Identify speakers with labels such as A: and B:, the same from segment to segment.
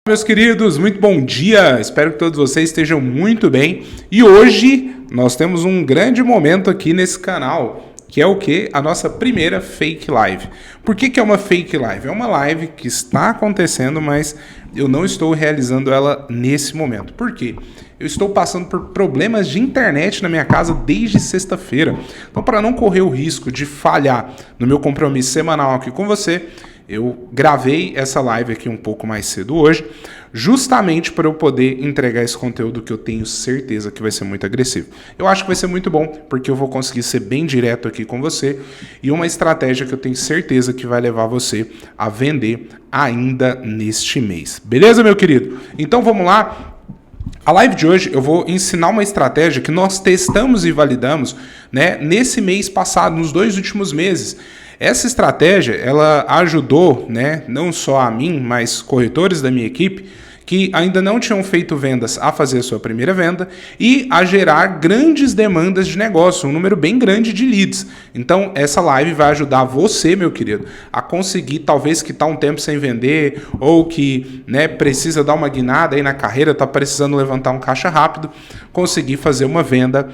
A: Meus queridos, muito bom dia, espero que todos vocês estejam muito bem e hoje nós temos um grande momento aqui nesse canal, que é o que? A nossa primeira fake live. Por que é uma fake live? É uma live que está acontecendo, mas eu não estou realizando ela nesse momento. Por quê? Eu estou passando por problemas de internet na minha casa desde sexta-feira, então para não correr o risco de falhar no meu compromisso semanal aqui com você, eu gravei essa live aqui um pouco mais cedo hoje, justamente para eu poder entregar esse conteúdo que eu tenho certeza que vai ser muito agressivo. Eu acho que vai ser muito bom, porque eu vou conseguir ser bem direto aqui com você e uma estratégia que eu tenho certeza que vai levar você a vender ainda neste mês. Beleza, meu querido? Então vamos lá. A live de hoje eu vou ensinar uma estratégia que nós testamos e validamos, né, nesse mês passado, nos 2 últimos meses. Essa estratégia, ela ajudou, né, não só a mim, mas corretores da minha equipe, que ainda não tinham feito vendas a fazer a sua primeira venda e a gerar grandes demandas de negócio, um número bem grande de leads. Então, essa live vai ajudar você, meu querido, a conseguir, talvez que está um tempo sem vender ou que, né, precisa dar uma guinada aí na carreira, está precisando levantar um caixa rápido, conseguir fazer uma venda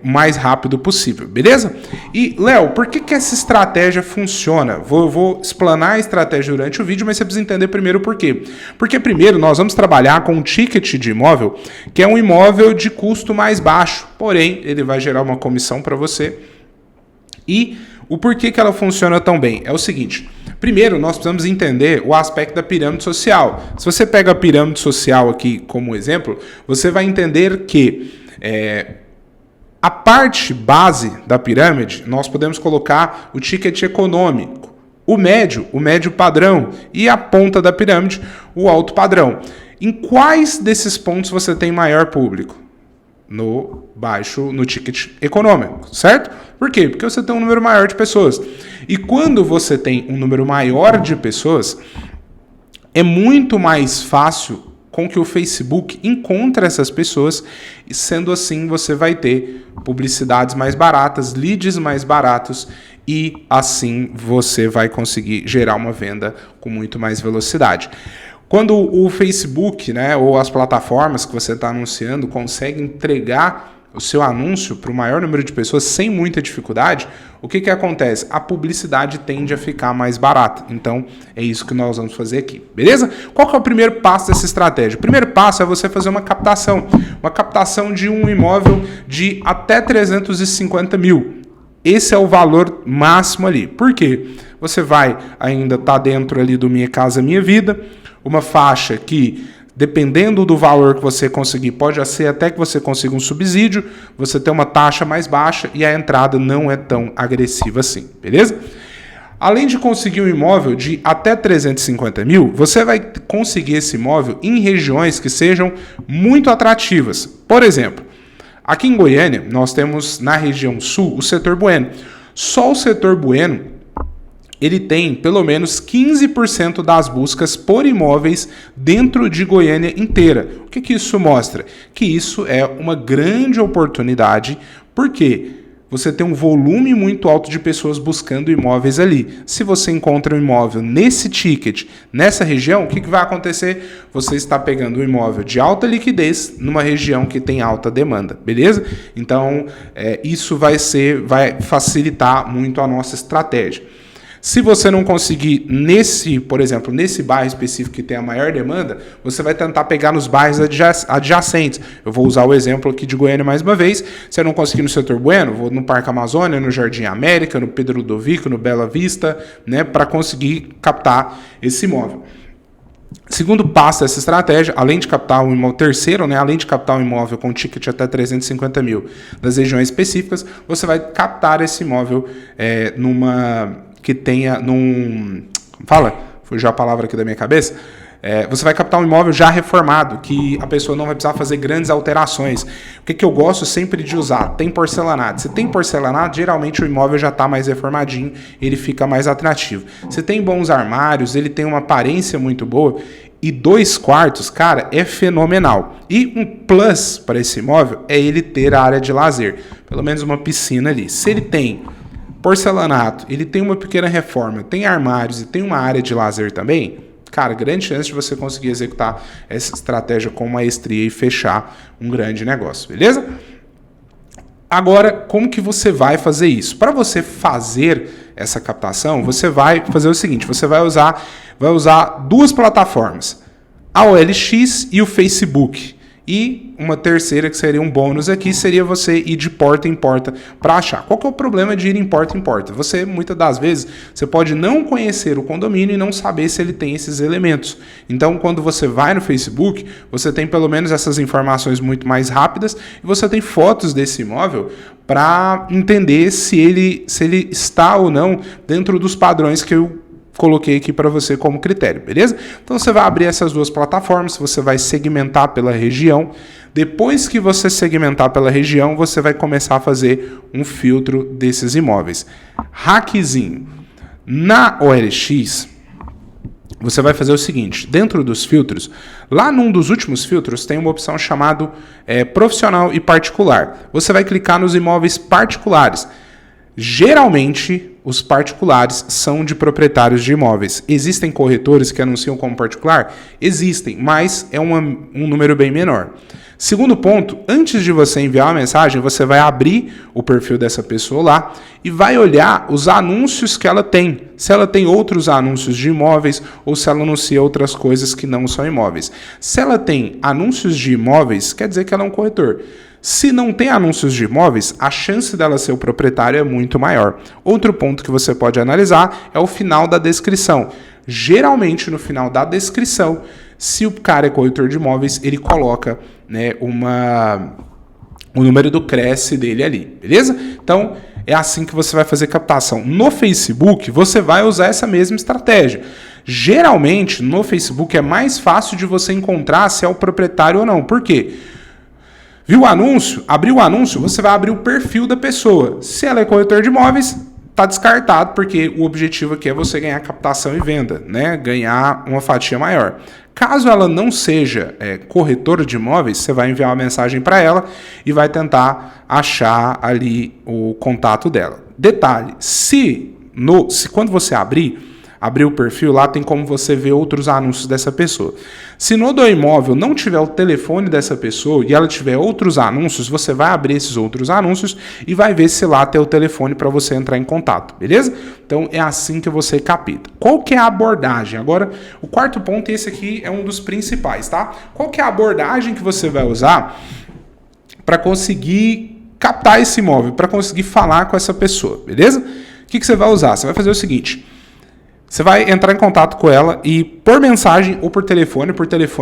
A: mais rápido possível, beleza? E, Léo, por que essa estratégia funciona? Vou explanar a estratégia durante o vídeo, mas você precisa entender primeiro o porquê. Porque primeiro nós vamos trabalhar com um ticket de imóvel, que é um imóvel de custo mais baixo, porém ele vai gerar uma comissão para você. E o porquê que ela funciona tão bem? É o seguinte, primeiro nós precisamos entender o aspecto da pirâmide social. Se você pega a pirâmide social aqui como exemplo, você vai entender que a parte base da pirâmide, nós podemos colocar o ticket econômico, o médio padrão e a ponta da pirâmide, o alto padrão. Em quais desses pontos você tem maior público? No ticket econômico, certo? Por quê? Porque você tem um número maior de pessoas. E quando você tem um número maior de pessoas, é muito mais fácil com que o Facebook encontre essas pessoas e, sendo assim, você vai ter publicidades mais baratas, leads mais baratos e, assim, você vai conseguir gerar uma venda com muito mais velocidade. Quando o Facebook, né, ou as plataformas que você está anunciando conseguem entregar o seu anúncio para o maior número de pessoas sem muita dificuldade, o que acontece? A publicidade tende a ficar mais barata. Então, é isso que nós vamos fazer aqui, beleza? Qual que é o primeiro passo dessa estratégia? O primeiro passo é você fazer uma captação de um imóvel de até 350 mil. Esse é o valor máximo ali. Por quê? Você vai ainda estar dentro ali do Minha Casa Minha Vida, uma faixa que, dependendo do valor que você conseguir, pode ser até que você consiga um subsídio, você tem uma taxa mais baixa e a entrada não é tão agressiva assim, beleza? Além de conseguir um imóvel de até 350 mil, você vai conseguir esse imóvel em regiões que sejam muito atrativas. Por exemplo, aqui em Goiânia, nós temos na região sul o setor Bueno. Só o setor Bueno, ele tem pelo menos 15% das buscas por imóveis dentro de Goiânia inteira. O que isso mostra? Que isso é uma grande oportunidade, porque você tem um volume muito alto de pessoas buscando imóveis ali. Se você encontra um imóvel nesse ticket, nessa região, o que vai acontecer? Você está pegando um imóvel de alta liquidez numa região que tem alta demanda, beleza? Então, isso vai facilitar muito a nossa estratégia. Se você não conseguir por exemplo, nesse bairro específico que tem a maior demanda, você vai tentar pegar nos bairros adjacentes. Eu vou usar o exemplo aqui de Goiânia mais uma vez. Se eu não conseguir no setor Bueno, vou no Parque Amazônia, no Jardim América, no Pedro Ludovico, no Bela Vista, né, para conseguir captar esse imóvel. Segundo passo dessa estratégia, além de captar um imóvel, terceiro, né, além de captar um imóvel com ticket até 350 mil das regiões específicas, você vai captar esse imóvel que tenha fugiu a palavra aqui da minha cabeça. Você vai captar um imóvel já reformado, que a pessoa não vai precisar fazer grandes alterações. O que eu gosto sempre de usar? Tem porcelanato. Se tem porcelanato, geralmente o imóvel já está mais reformadinho, ele fica mais atrativo. Se tem bons armários, ele tem uma aparência muito boa, e 2 quartos, cara, é fenomenal. E um plus para esse imóvel é ele ter a área de lazer, pelo menos uma piscina ali. Se ele tem porcelanato, ele tem uma pequena reforma, tem armários e tem uma área de lazer também, cara, grande chance de você conseguir executar essa estratégia com maestria e fechar um grande negócio, beleza? Agora, como que você vai fazer isso? Para você fazer essa captação, você vai fazer o seguinte, você vai usar duas plataformas, a OLX e o Facebook. E uma terceira, que seria um bônus aqui, seria você ir de porta em porta para achar. Qual que é o problema de ir em porta? Você, muitas das vezes, você pode não conhecer o condomínio e não saber se ele tem esses elementos. Então, quando você vai no Facebook, você tem pelo menos essas informações muito mais rápidas e você tem fotos desse imóvel para entender se ele está ou não dentro dos padrões que eu coloquei aqui para você como critério, beleza? Então você vai abrir essas duas plataformas, você vai segmentar pela região. Depois que você segmentar pela região, você vai começar a fazer um filtro desses imóveis. Hackzinho. Na OLX, você vai fazer o seguinte, dentro dos filtros, lá num dos últimos filtros tem uma opção chamada profissional e particular. Você vai clicar nos imóveis particulares. Geralmente, os particulares são de proprietários de imóveis. Existem corretores que anunciam como particular? Existem, mas é um número bem menor. Segundo ponto, antes de você enviar uma mensagem, você vai abrir o perfil dessa pessoa lá e vai olhar os anúncios que ela tem. Se ela tem outros anúncios de imóveis ou se ela anuncia outras coisas que não são imóveis. Se ela tem anúncios de imóveis, quer dizer que ela é um corretor. Se não tem anúncios de imóveis, a chance dela ser o proprietário é muito maior. Outro ponto que você pode analisar é o final da descrição. Geralmente, no final da descrição, se o cara é corretor de imóveis, ele coloca, né, o número do Cresce dele ali, beleza? Então, é assim que você vai fazer captação. No Facebook, você vai usar essa mesma estratégia. Geralmente, no Facebook, é mais fácil de você encontrar se é o proprietário ou não. Por quê? Viu o anúncio? Abriu o anúncio, você vai abrir o perfil da pessoa. Se ela é corretor de imóveis, está descartado, porque o objetivo aqui é você ganhar captação e venda, né? Ganhar uma fatia maior. Caso ela não seja corretora de imóveis, você vai enviar uma mensagem para ela e vai tentar achar ali o contato dela. Detalhe, se quando você abrir o perfil, lá tem como você ver outros anúncios dessa pessoa. Se no do imóvel não tiver o telefone dessa pessoa e ela tiver outros anúncios, você vai abrir esses outros anúncios e vai ver se lá tem o telefone para você entrar em contato, beleza? Então é assim que você capta. Qual que é a abordagem? Agora, o quarto ponto, e esse aqui é um dos principais, tá? Qual que é a abordagem que você vai usar para conseguir captar esse imóvel, para conseguir falar com essa pessoa, beleza? O que você vai usar? Você vai fazer o seguinte: você vai entrar em contato com ela e por mensagem ou por telefone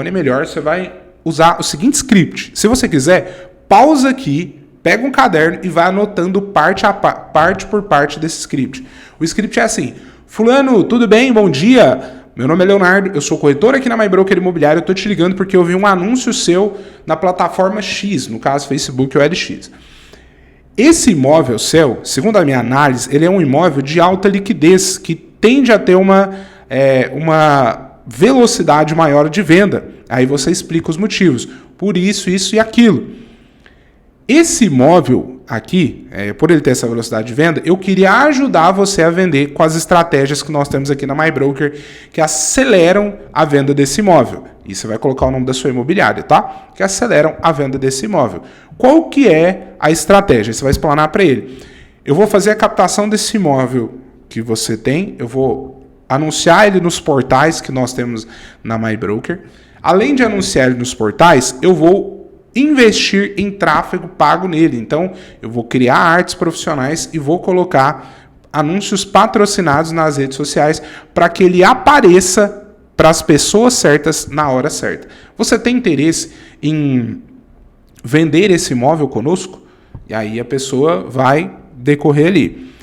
A: é melhor, você vai usar o seguinte script. Se você quiser, pausa aqui, pega um caderno e vai anotando parte por parte desse script. O script é assim: fulano, tudo bem? Bom dia. Meu nome é Leonardo, eu sou corretor aqui na MyBroker Imobiliário, eu estou te ligando porque eu vi um anúncio seu na plataforma X, no caso Facebook ou LX. Esse imóvel seu, segundo a minha análise, ele é um imóvel de alta liquidez, que tende a ter uma velocidade maior de venda. Aí você explica os motivos. Por isso, isso e aquilo. Esse imóvel aqui, por ele ter essa velocidade de venda, eu queria ajudar você a vender com as estratégias que nós temos aqui na MyBroker, que aceleram a venda desse imóvel. E você vai colocar o nome da sua imobiliária, tá? Que aceleram a venda desse imóvel. Qual que é a estratégia? Você vai explanar para ele. Eu vou fazer a captação desse imóvel que você tem, eu vou anunciar ele nos portais que nós temos na MyBroker. Além de anunciar ele nos portais, eu vou investir em tráfego pago nele. Então, eu vou criar artes profissionais e vou colocar anúncios patrocinados nas redes sociais para que ele apareça para as pessoas certas na hora certa. Você tem interesse em vender esse imóvel conosco? E aí a pessoa vai decorrer ali.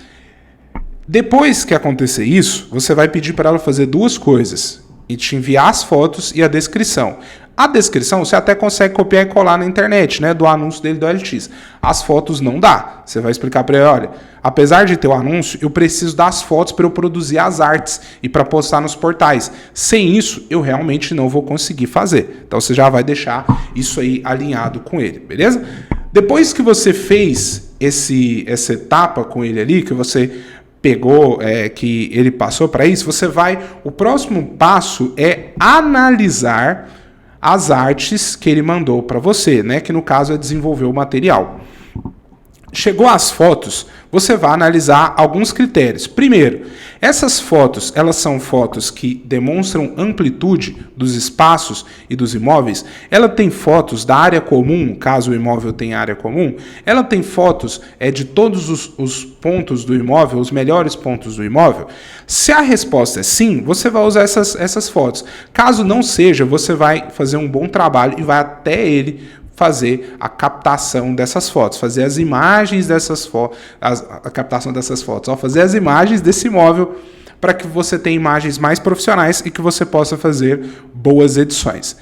A: Depois que acontecer isso, você vai pedir para ela fazer duas coisas e te enviar as fotos e a descrição. A descrição você até consegue copiar e colar na internet, né, do anúncio dele do LX. As fotos não dá. Você vai explicar para ele: olha, apesar de ter o anúncio, eu preciso das fotos para eu produzir as artes e para postar nos portais. Sem isso, eu realmente não vou conseguir fazer. Então você já vai deixar isso aí alinhado com ele, beleza? Depois que você fez essa etapa com ele ali, que você pegou, que ele passou para isso, o próximo passo é analisar as artes que ele mandou para você, né? Que no caso é desenvolver o material. Chegou às fotos, você vai analisar alguns critérios. Primeiro, essas fotos, elas são fotos que demonstram amplitude dos espaços e dos imóveis. Ela tem fotos da área comum, caso o imóvel tenha área comum. Ela tem fotos de todos os pontos do imóvel, os melhores pontos do imóvel. Se a resposta é sim, você vai usar essas fotos. Caso não seja, você vai fazer um bom trabalho e vai até ele fazer a captação dessas fotos, fazer as imagens dessas fotos, a captação dessas fotos, fazer as imagens desse imóvel para que você tenha imagens mais profissionais e que você possa fazer boas edições.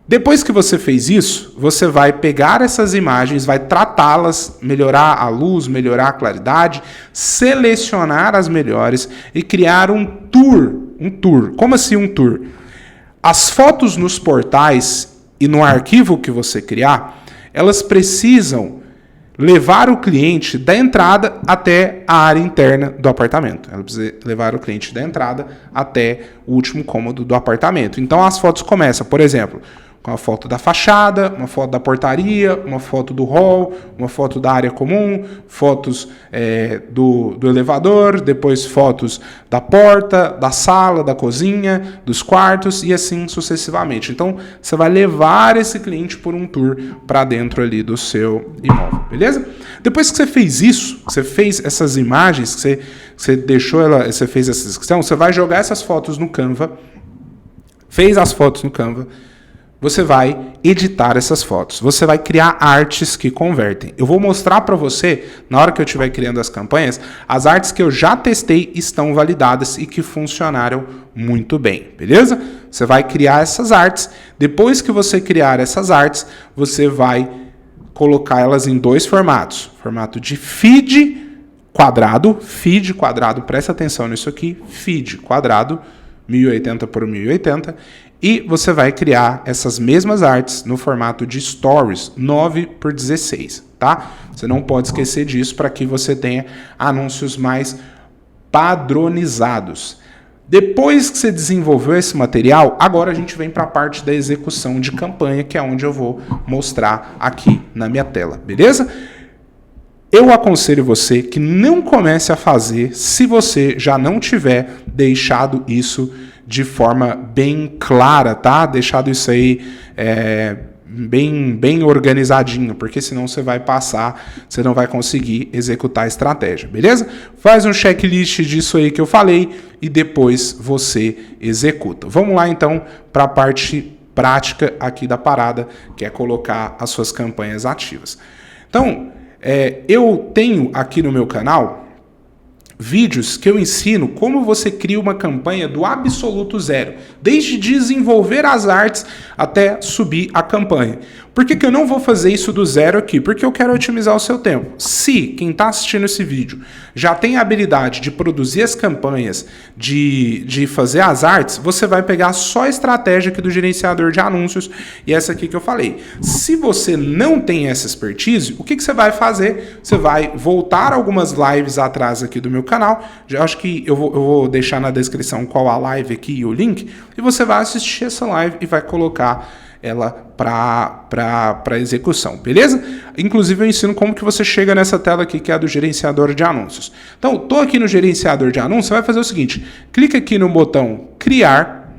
A: Depois que você fez isso, você vai pegar essas imagens, vai tratá-las, melhorar a luz, melhorar a claridade, selecionar as melhores e criar um tour. Um tour. Como assim um tour? As fotos nos portais e no arquivo que você criar, elas precisam levar o cliente da entrada até a área interna do apartamento. Ela precisa levar o cliente da entrada até o último cômodo do apartamento. Então as fotos começam, por exemplo, com a foto da fachada, uma foto da portaria, uma foto do hall, uma foto da área comum, fotos do elevador, depois fotos da porta, da sala, da cozinha, dos quartos e assim sucessivamente. Então, você vai levar esse cliente por um tour para dentro ali do seu imóvel, beleza? Depois que você fez isso, você fez essas imagens, você deixou ela, você fez essa descrição, você vai jogar essas fotos no Canva, fez as fotos no Canva, você vai editar essas fotos. Você vai criar artes que convertem. Eu vou mostrar para você, na hora que eu estiver criando as campanhas, as artes que eu já testei estão validadas e que funcionaram muito bem, beleza? Você vai criar essas artes. Depois que você criar essas artes, você vai colocar elas em dois formatos. Formato de feed quadrado, presta atenção nisso aqui, feed quadrado, 1080 por 1080, e você vai criar essas mesmas artes no formato de stories, 9 por 16, tá? Você não pode esquecer disso para que você tenha anúncios mais padronizados. Depois que você desenvolveu esse material, agora a gente vem para a parte da execução de campanha, que é onde eu vou mostrar aqui na minha tela, beleza? Eu aconselho você que não comece a fazer se você já não tiver deixado isso de forma bem clara, tá? Deixado isso aí bem organizadinho, porque senão você vai passar, você não vai conseguir executar a estratégia, beleza? Faz um checklist disso aí que eu falei e depois você executa. Vamos lá então para a parte prática aqui da parada, que é colocar as suas campanhas ativas. Então, eu tenho aqui no meu canal vídeos que eu ensino como você cria uma campanha do absoluto zero, desde desenvolver as artes até subir a campanha. Por que eu não vou fazer isso do zero aqui? Porque eu quero otimizar o seu tempo. Se quem está assistindo esse vídeo já tem a habilidade de produzir as campanhas, de fazer as artes, você vai pegar só a estratégia aqui do gerenciador de anúncios e essa aqui que eu falei. Se você não tem essa expertise, o que você vai fazer? Você vai voltar algumas lives atrás aqui do meu canal. Já acho que eu vou deixar na descrição qual a live aqui e o link, e você vai assistir essa live e vai colocar ela para execução, beleza? Inclusive eu ensino como que você chega nessa tela aqui, que é a do gerenciador de anúncios. Então, tô aqui no gerenciador de anúncios, você vai fazer o seguinte, clica aqui no botão criar,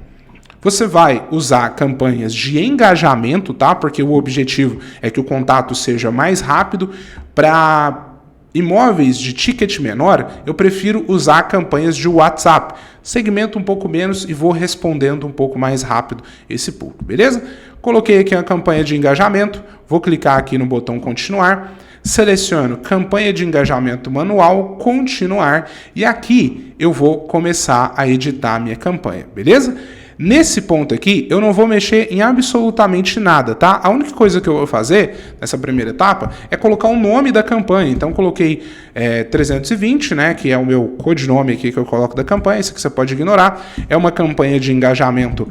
A: você vai usar campanhas de engajamento, tá? Porque o objetivo é que o contato seja mais rápido. Para imóveis de ticket menor, eu prefiro usar campanhas de WhatsApp. Segmento um pouco menos e vou respondendo um pouco mais rápido esse público, beleza? Coloquei aqui a campanha de engajamento, vou clicar aqui no botão continuar, seleciono campanha de engajamento manual, continuar, e aqui eu vou começar a editar a minha campanha, beleza? Nesse ponto aqui, eu não vou mexer em absolutamente nada, tá? A única coisa que eu vou fazer nessa primeira etapa é colocar o nome da campanha. Então, coloquei 320, né? Que é o meu codinome aqui que eu coloco da campanha. Isso que você pode ignorar. É uma campanha de engajamento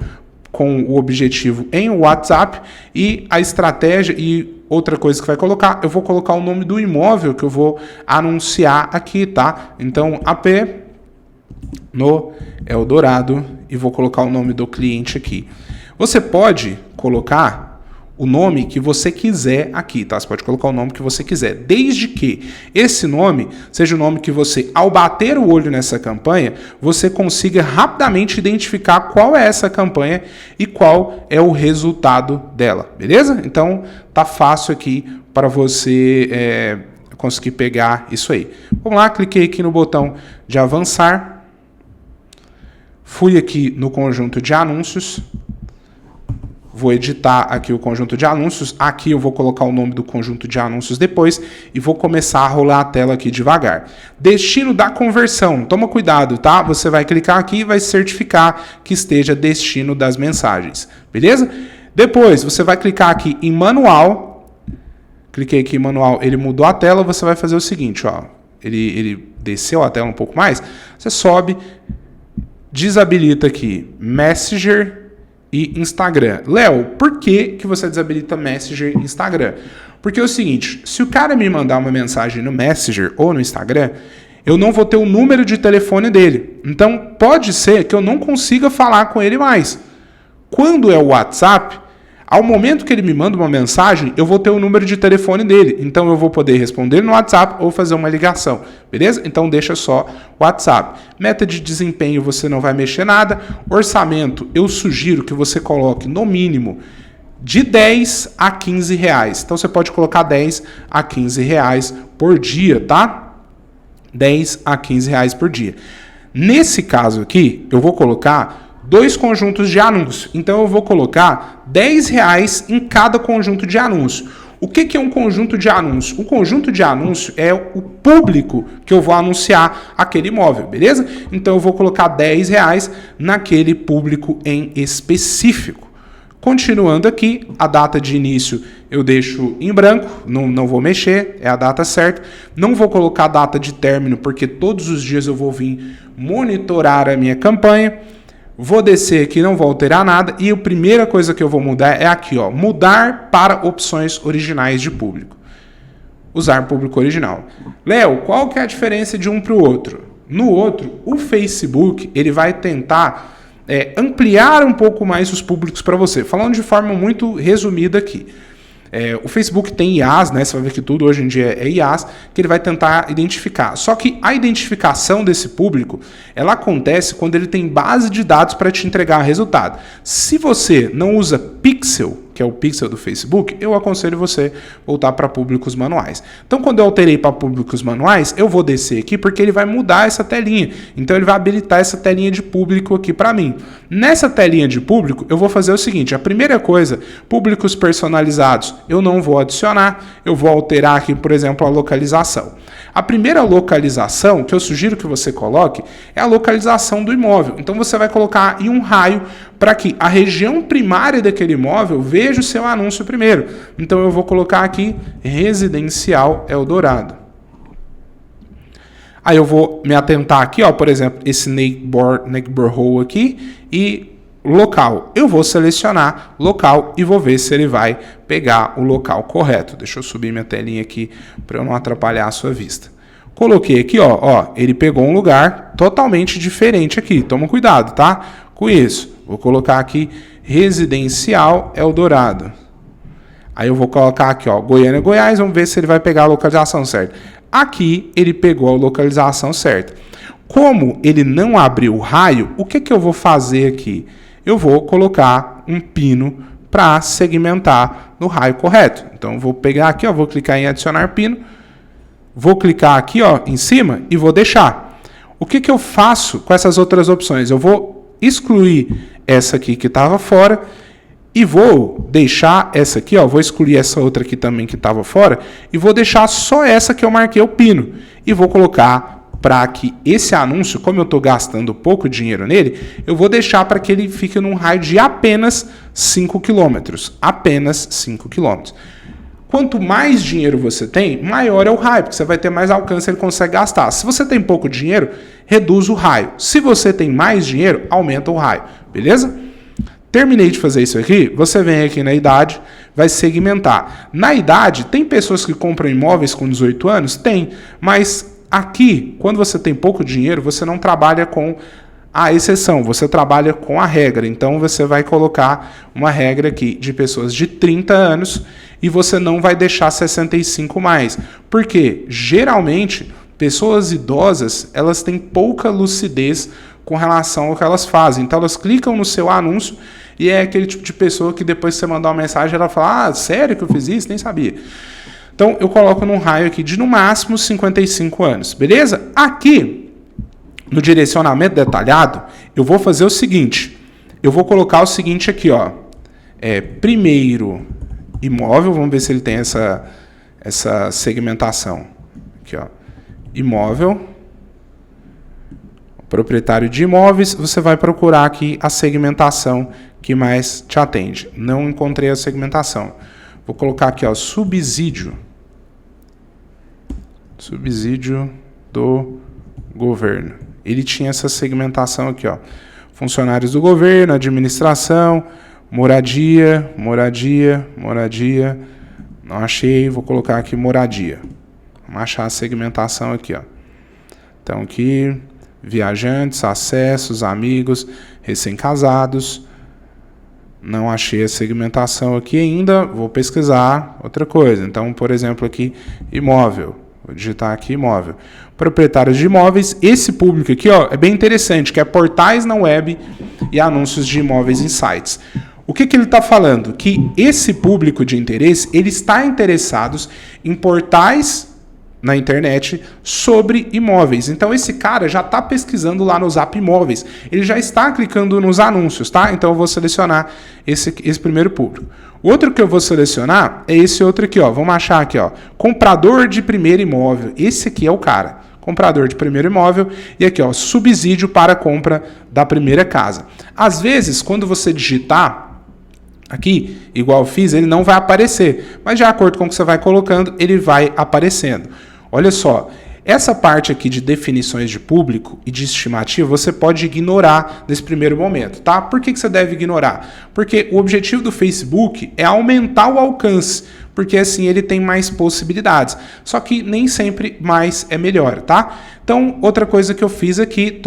A: com o objetivo em WhatsApp, e a estratégia e outra coisa que vai colocar, eu vou colocar o nome do imóvel que eu vou anunciar aqui, tá? Então, AP no Eldorado e vou colocar o nome do cliente aqui. Você pode colocar o nome que você quiser aqui, tá? Você pode colocar o nome que você quiser, desde que esse nome seja o nome que você, ao bater o olho nessa campanha, você consiga rapidamente identificar qual é essa campanha e qual é o resultado dela, beleza? Então, tá fácil aqui para você conseguir pegar isso aí. Vamos lá, cliquei aqui no botão de avançar, fui aqui no conjunto de anúncios, vou editar aqui o conjunto de anúncios. Aqui eu vou colocar o nome do conjunto de anúncios depois e vou começar a rolar a tela aqui devagar. Destino da conversão. Toma cuidado, tá? Você vai clicar aqui e vai certificar que esteja destino das mensagens. Beleza? Depois você vai clicar aqui em manual. Cliquei aqui em manual, ele mudou a tela. Você vai fazer o seguinte, ó. Ele desceu a tela um pouco mais. Você sobe, desabilita aqui Messenger e Instagram. Léo, por que você desabilita Messenger e Instagram? Porque é o seguinte, se o cara me mandar uma mensagem no Messenger ou no Instagram, eu não vou ter o número de telefone dele. Então, pode ser que eu não consiga falar com ele mais. Quando é o WhatsApp, ao momento que ele me manda uma mensagem, eu vou ter o número de telefone dele. Então, eu vou poder responder no WhatsApp ou fazer uma ligação. Beleza? Então, deixa só o WhatsApp. Meta de desempenho, você não vai mexer nada. Orçamento, eu sugiro que você coloque no mínimo de 10 a 15 reais. Então, você pode colocar 10 a 15 reais por dia, tá? 10 a 15 reais por dia. Nesse caso aqui, eu vou colocar 2 conjuntos de anúncio. Então, eu vou colocar R$10 em cada conjunto de anúncio. O que é um conjunto de anúncio? O conjunto de anúncio é o público que eu vou anunciar aquele imóvel, beleza? Então, eu vou colocar R$10 naquele público em específico. Continuando aqui, a data de início eu deixo em branco, não vou mexer, é a data certa. Não vou colocar a data de término, porque todos os dias eu vou vir monitorar a minha campanha. Vou descer aqui, não vou alterar nada. E a primeira coisa que eu vou mudar é aqui, ó, mudar para opções originais de público. Usar público original. Léo, qual que é a diferença de um para o outro? No outro, o Facebook ele vai tentar ampliar um pouco mais os públicos para você. Falando de forma muito resumida aqui. O Facebook tem IAs, né? Você vai ver que tudo hoje em dia é IAs, que ele vai tentar identificar. Só que a identificação desse público, ela acontece quando ele tem base de dados para te entregar resultado. Se você não usa Pixel, que é o Pixel do Facebook, eu aconselho você voltar para públicos manuais. Então, quando eu alterei para públicos manuais, eu vou descer aqui porque ele vai mudar essa telinha. Então, ele vai habilitar essa telinha de público aqui para mim. Nessa telinha de público, eu vou fazer o seguinte. A primeira coisa, públicos personalizados, eu não vou adicionar. Eu vou alterar aqui, por exemplo, a localização. A primeira localização que eu sugiro que você coloque é a localização do imóvel. Então, você vai colocar em um raio para que a região primária daquele imóvel veja o seu anúncio primeiro. Então, eu vou colocar aqui Residencial Eldorado. Aí, eu vou me atentar aqui, ó, por exemplo, esse neighborhood aqui e local. Eu vou selecionar local e vou ver se ele vai pegar o local correto. Deixa eu subir minha telinha aqui para eu não atrapalhar a sua vista. Coloquei aqui, ó, ele pegou um lugar totalmente diferente aqui. Toma cuidado, tá? Com isso. Vou colocar aqui Residencial Eldorado. Aí eu vou colocar aqui, ó, Goiânia, Goiás. Vamos ver se ele vai pegar a localização certa. Aqui ele pegou a localização certa. Como ele não abriu o raio, o que eu vou fazer aqui? Eu vou colocar um pino para segmentar no raio correto. Então, eu vou pegar aqui, ó, vou clicar em adicionar pino. Vou clicar aqui, ó, em cima e vou deixar. O que eu faço com essas outras opções? Eu vou excluir essa aqui que estava fora e vou deixar essa aqui, ó, vou excluir essa outra aqui também que estava fora e vou deixar só essa que eu marquei o pino e vou colocar para que esse anúncio, como eu estou gastando pouco dinheiro nele, eu vou deixar para que ele fique num raio de apenas 5 km. Apenas 5 km. Quanto mais dinheiro você tem, maior é o raio, porque você vai ter mais alcance, ele consegue gastar. Se você tem pouco dinheiro, reduz o raio. Se você tem mais dinheiro, aumenta o raio. Beleza? Terminei de fazer isso aqui, você vem aqui na idade, vai segmentar. Na idade, tem pessoas que compram imóveis com 18 anos? Tem, mas aqui, quando você tem pouco dinheiro, você não trabalha com a exceção, você trabalha com a regra. Então, você vai colocar uma regra aqui de pessoas de 30 anos e você não vai deixar 65 mais. Porque, geralmente, pessoas idosas, elas têm pouca lucidez com relação ao que elas fazem. Então, elas clicam no seu anúncio e é aquele tipo de pessoa que depois que você mandar uma mensagem, ela fala, sério que eu fiz isso? Nem sabia. Então, eu coloco num raio aqui de, no máximo, 55 anos. Beleza? Aqui, no direcionamento detalhado, eu vou fazer o seguinte. Eu vou colocar o seguinte aqui, ó. Primeiro imóvel, vamos ver se ele tem essa segmentação. Aqui, ó. Imóvel. Proprietário de imóveis, você vai procurar aqui a segmentação que mais te atende. Não encontrei a segmentação. Vou colocar aqui, ó, subsídio. Subsídio do governo. Ele tinha essa segmentação aqui, ó. Funcionários do governo, administração, moradia. Não achei, vou colocar aqui moradia. Vamos achar a segmentação aqui, ó. Então aqui, viajantes, acessos, amigos, recém-casados. Não achei a segmentação aqui ainda, vou pesquisar outra coisa. Então, por exemplo, aqui, imóvel. Vou digitar aqui imóvel. Proprietários de imóveis. Esse público aqui, ó, é bem interessante, que é portais na web e anúncios de imóveis em sites. O que ele está falando? Que esse público de interesse, ele está interessado em portais na internet sobre imóveis. Então, esse cara já está pesquisando lá no Zap Imóveis. Ele já está clicando nos anúncios, tá? Então, eu vou selecionar esse primeiro público. O outro que eu vou selecionar é esse outro aqui, ó. Vamos achar aqui, ó. Comprador de primeiro imóvel. Esse aqui é o cara. Comprador de primeiro imóvel. E aqui, ó, subsídio para a compra da primeira casa. Às vezes, quando você digitar aqui, igual eu fiz, ele não vai aparecer. Mas, de acordo com o que você vai colocando, ele vai aparecendo. Olha só, essa parte aqui de definições de público e de estimativa você pode ignorar nesse primeiro momento, tá? Por que você deve ignorar? Porque o objetivo do Facebook é aumentar o alcance, porque assim ele tem mais possibilidades. Só que nem sempre mais é melhor, tá? Então, outra coisa que eu fiz aqui,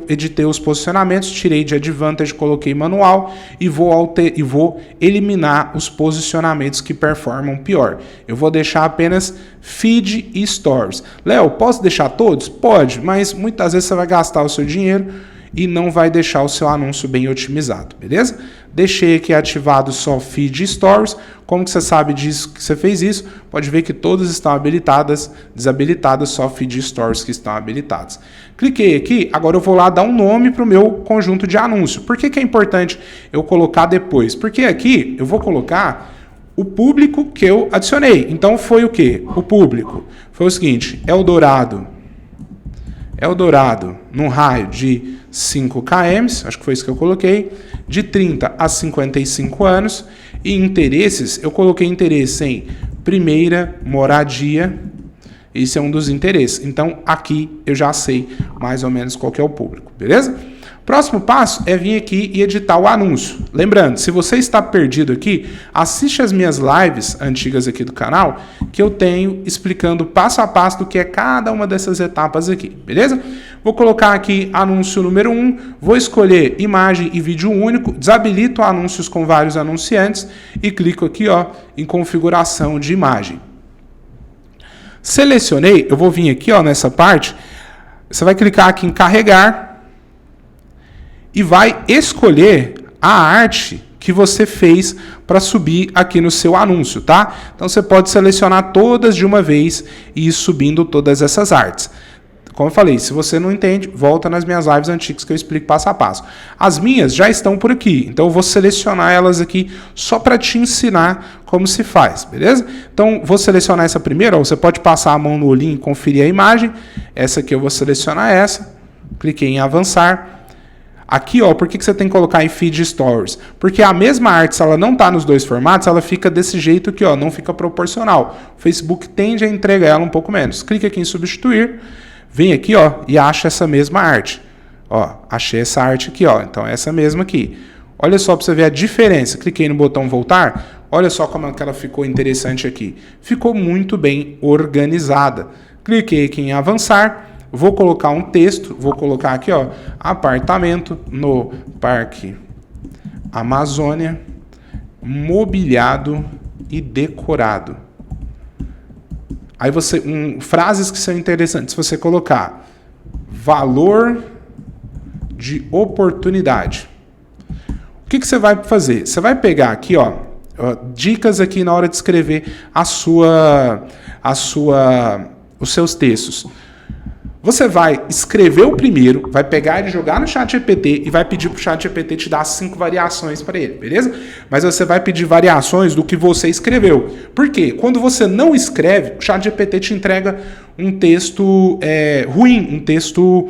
A: editei os posicionamentos, tirei de Advantage, coloquei manual e vou eliminar os posicionamentos que performam pior. Eu vou deixar apenas feed e stories. Léo, posso deixar todos? Pode, mas muitas vezes você vai gastar o seu dinheiro e não vai deixar o seu anúncio bem otimizado, beleza? Deixei aqui ativado só feed e stories. Como que você sabe disso que você fez isso? Pode ver que todas estão habilitadas, desabilitadas, só feed e stories que estão habilitados. Cliquei aqui, agora eu vou lá dar um nome para o meu conjunto de anúncio. Por que é importante eu colocar depois? Porque aqui eu vou colocar o público que eu adicionei. Então foi o quê? O público. Foi o seguinte, Eldorado, num raio de 5 km, acho que foi isso que eu coloquei, de 30 a 55 anos, e interesses, eu coloquei interesse em primeira moradia, esse é um dos interesses. Então, aqui eu já sei mais ou menos qual que é o público, beleza? Próximo passo é vir aqui e editar o anúncio. Lembrando, se você está perdido aqui, assiste as minhas lives antigas aqui do canal, que eu tenho explicando passo a passo do que é cada uma dessas etapas aqui, beleza? Vou colocar aqui anúncio número 1, vou escolher imagem e vídeo único, desabilito anúncios com vários anunciantes e clico aqui, ó, em configuração de imagem. Selecionei, eu vou vir aqui, ó, nessa parte, você vai clicar aqui em carregar, e vai escolher a arte que você fez para subir aqui no seu anúncio, tá? Então você pode selecionar todas de uma vez e ir subindo todas essas artes. Como eu falei, se você não entende, volta nas minhas lives antigas que eu explico passo a passo. As minhas já estão por aqui, então eu vou selecionar elas aqui só para te ensinar como se faz, beleza? Então vou selecionar essa primeira, ó, você pode passar a mão no olhinho e conferir a imagem. Essa aqui eu vou selecionar essa, cliquei em avançar. Aqui, ó, por que você tem que colocar em Feed Stories? Porque a mesma arte, se ela não está nos dois formatos, ela fica desse jeito aqui, ó, não fica proporcional. O Facebook tende a entregar ela um pouco menos. Clica aqui em substituir, vem aqui, ó, e acha essa mesma arte. Ó, achei essa arte aqui, ó, então essa mesma aqui. Olha só para você ver a diferença. Cliquei no botão voltar. Olha só como é que ela ficou interessante aqui. Ficou muito bem organizada. Cliquei aqui em avançar. Vou colocar um texto. Vou colocar aqui, ó, apartamento no Parque Amazônia, mobiliado e decorado. Aí você, frases que são interessantes, se você colocar valor de oportunidade. O que você vai fazer? Você vai pegar aqui, ó, dicas aqui na hora de escrever os seus textos. Você vai escrever o primeiro, vai pegar e jogar no ChatGPT e vai pedir para o ChatGPT te dar 5 variações para ele, beleza? Mas você vai pedir variações do que você escreveu. Por quê? Quando você não escreve, o ChatGPT te entrega um texto ruim, um texto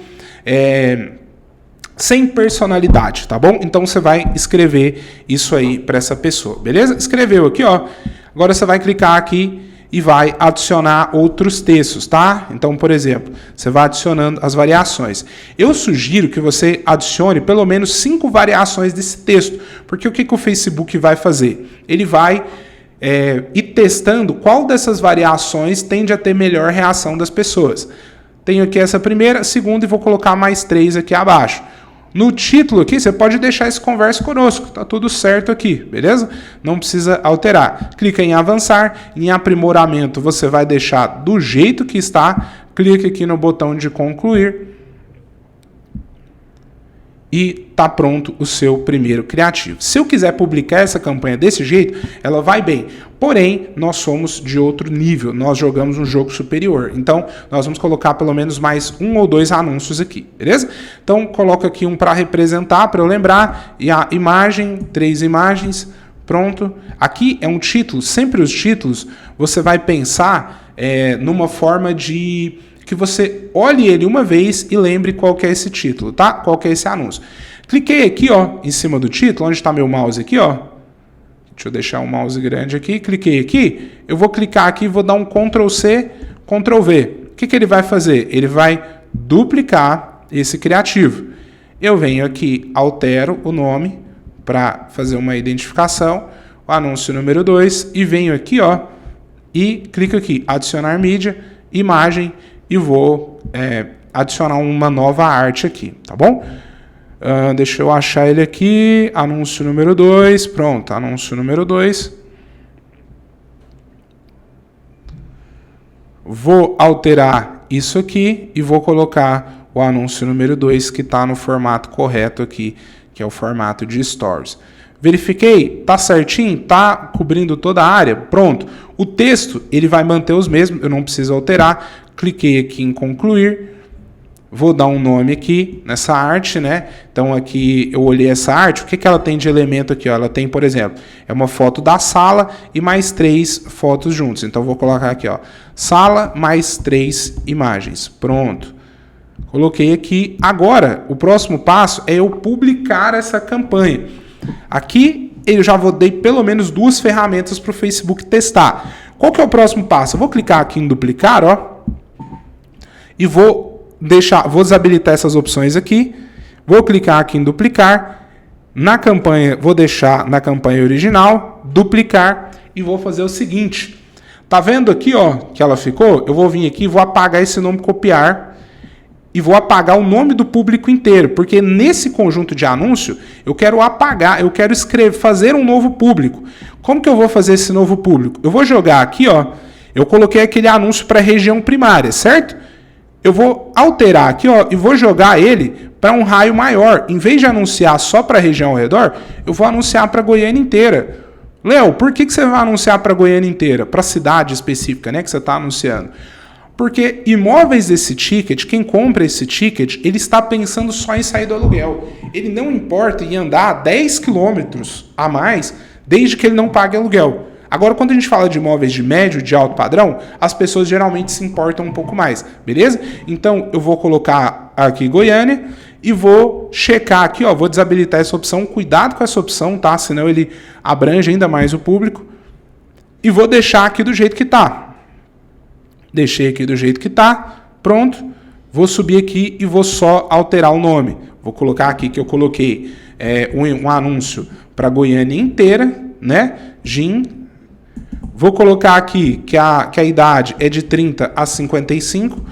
A: sem personalidade, tá bom? Então você vai escrever isso aí para essa pessoa, beleza? Escreveu aqui, ó. Agora você vai clicar aqui e vai adicionar outros textos, tá? Então, por exemplo, você vai adicionando as variações. Eu sugiro que você adicione pelo menos 5 variações desse texto, porque o que o Facebook vai fazer? Ele vai ir testando qual dessas variações tende a ter melhor reação das pessoas. Tenho aqui essa primeira, segunda e vou colocar mais 3 aqui abaixo. No título aqui, você pode deixar esse conversa conosco, tá tudo certo aqui, beleza? Não precisa alterar. Clica em avançar, em aprimoramento você vai deixar do jeito que está, clica aqui no botão de concluir e tá pronto o seu primeiro criativo. Se eu quiser publicar essa campanha desse jeito, ela vai bem. Porém, nós somos de outro nível, nós jogamos um jogo superior. Então, nós vamos colocar pelo menos mais 1 ou 2 anúncios aqui, beleza? Então, coloco aqui um para representar, para eu lembrar, e a imagem, 3 imagens, pronto. Aqui é um título, sempre os títulos, você vai pensar numa forma de que você olhe ele uma vez e lembre qual que é esse título, tá? Qual que é esse anúncio. Cliquei aqui, ó, em cima do título, onde está meu mouse aqui, ó. Deixa eu deixar o mouse grande aqui. Cliquei aqui. Eu vou clicar aqui e vou dar um Ctrl+C, Ctrl+V. O que ele vai fazer? Ele vai duplicar esse criativo. Eu venho aqui, altero o nome para fazer uma identificação, o anúncio número 2, e venho aqui, ó, e clico aqui, adicionar mídia, imagem, e vou adicionar uma nova arte aqui, tá bom? Deixa eu achar ele aqui, anúncio número 2, pronto, anúncio número 2. Vou alterar isso aqui e vou colocar o anúncio número 2 que está no formato correto aqui, que é o formato de Stories. Verifiquei, tá certinho, tá cobrindo toda a área, pronto. O texto, ele vai manter os mesmos, eu não preciso alterar. Cliquei aqui em concluir, vou dar um nome aqui nessa arte, né? Então aqui eu olhei essa arte, o que ela tem de elemento aqui? Ó? Ela tem, por exemplo, é uma foto da sala e mais 3 fotos juntos. Então vou colocar aqui, ó, sala mais 3 imagens, pronto. Coloquei aqui. Agora, o próximo passo é eu publicar essa campanha. Aqui eu já dei pelo menos 2 ferramentas para o Facebook testar. Qual que é o próximo passo? Eu vou clicar aqui em duplicar, ó, e vou desabilitar essas opções aqui. Vou clicar aqui em duplicar. Na campanha, vou deixar na campanha original, duplicar, e vou fazer o seguinte. Tá vendo aqui, ó, que ela ficou? Eu vou vir aqui e vou apagar esse nome, copiar, e vou apagar o nome do público inteiro, porque nesse conjunto de anúncio eu quero apagar, eu quero fazer um novo público. Como que eu vou fazer esse novo público? Eu vou jogar aqui, ó, eu coloquei aquele anúncio para a região primária, certo? Eu vou alterar aqui, ó, e vou jogar ele para um raio maior. Em vez de anunciar só para a região ao redor, eu vou anunciar para Goiânia inteira. Léo, por que você vai anunciar para Goiânia inteira? Para a cidade específica, né, que você está anunciando? Porque imóveis desse ticket, quem compra esse ticket, ele está pensando só em sair do aluguel. Ele não importa em andar 10 quilômetros a mais, desde que ele não pague aluguel. Agora, quando a gente fala de imóveis de médio, de alto padrão, as pessoas geralmente se importam um pouco mais, beleza? Então, eu vou colocar aqui Goiânia e vou checar aqui, ó, vou desabilitar essa opção. Cuidado com essa opção, tá? Senão ele abrange ainda mais o público. E vou deixar aqui do jeito que tá. Deixei aqui do jeito que tá, pronto. Vou subir aqui e vou só alterar o nome. Vou colocar aqui que eu coloquei um anúncio para Goiânia inteira, né? Gin. Vou colocar aqui que a idade é de 30 a 55,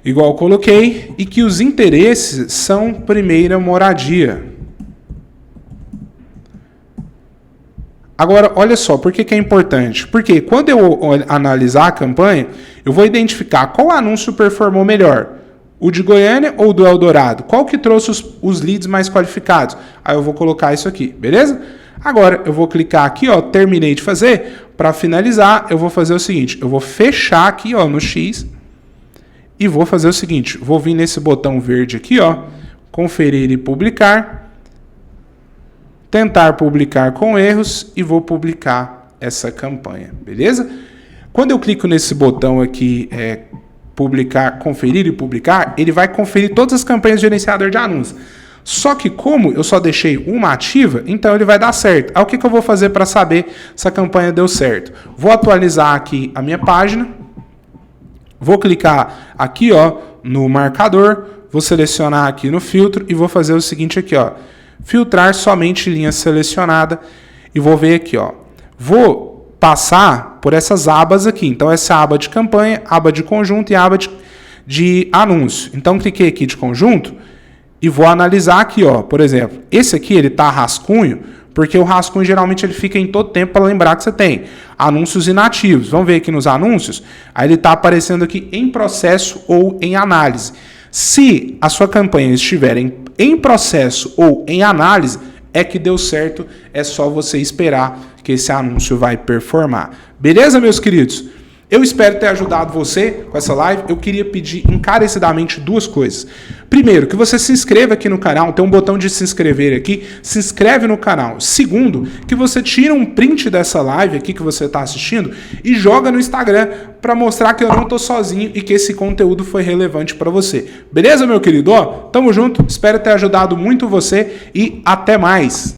A: igual eu coloquei, e que os interesses são primeira moradia. Agora, olha só, por que é importante? Porque quando eu analisar a campanha, eu vou identificar qual anúncio performou melhor. O de Goiânia ou do Eldorado? Qual que trouxe os leads mais qualificados? Aí eu vou colocar isso aqui, beleza? Agora, eu vou clicar aqui, ó, terminei de fazer. Para finalizar, eu vou fazer o seguinte, eu vou fechar aqui, ó, no X e vou fazer o seguinte, vou vir nesse botão verde aqui, ó, conferir e publicar. Tentar publicar com erros e vou publicar essa campanha, beleza? Quando eu clico nesse botão aqui, publicar, conferir e publicar, ele vai conferir todas as campanhas de gerenciador de anúncios. Só que como eu só deixei uma ativa, então ele vai dar certo. Aí o que eu vou fazer para saber se a campanha deu certo? Vou atualizar aqui a minha página, vou clicar aqui, ó, no marcador, vou selecionar aqui no filtro e vou fazer o seguinte aqui, ó. Filtrar somente linha selecionada e vou ver aqui, ó. Vou passar por essas abas aqui. Então, essa é a aba de campanha, aba de conjunto e aba de anúncio. Então, cliquei aqui de conjunto e vou analisar aqui, ó. Por exemplo, esse aqui, ele tá rascunho, porque o rascunho geralmente ele fica em todo tempo para lembrar que você tem anúncios inativos. Vamos ver aqui nos anúncios. Aí ele tá aparecendo aqui em processo ou em análise. Se a sua campanha estiver em processo ou em análise, é que deu certo, é só você esperar que esse anúncio vai performar. Beleza, meus queridos? Eu espero ter ajudado você com essa live. Eu queria pedir encarecidamente duas coisas. Primeiro, que você se inscreva aqui no canal. Tem um botão de se inscrever aqui. Se inscreve no canal. Segundo, que você tira um print dessa live aqui que você está assistindo e joga no Instagram para mostrar que eu não estou sozinho e que esse conteúdo foi relevante para você. Beleza, meu querido? Ó, tamo junto. Espero ter ajudado muito você e até mais.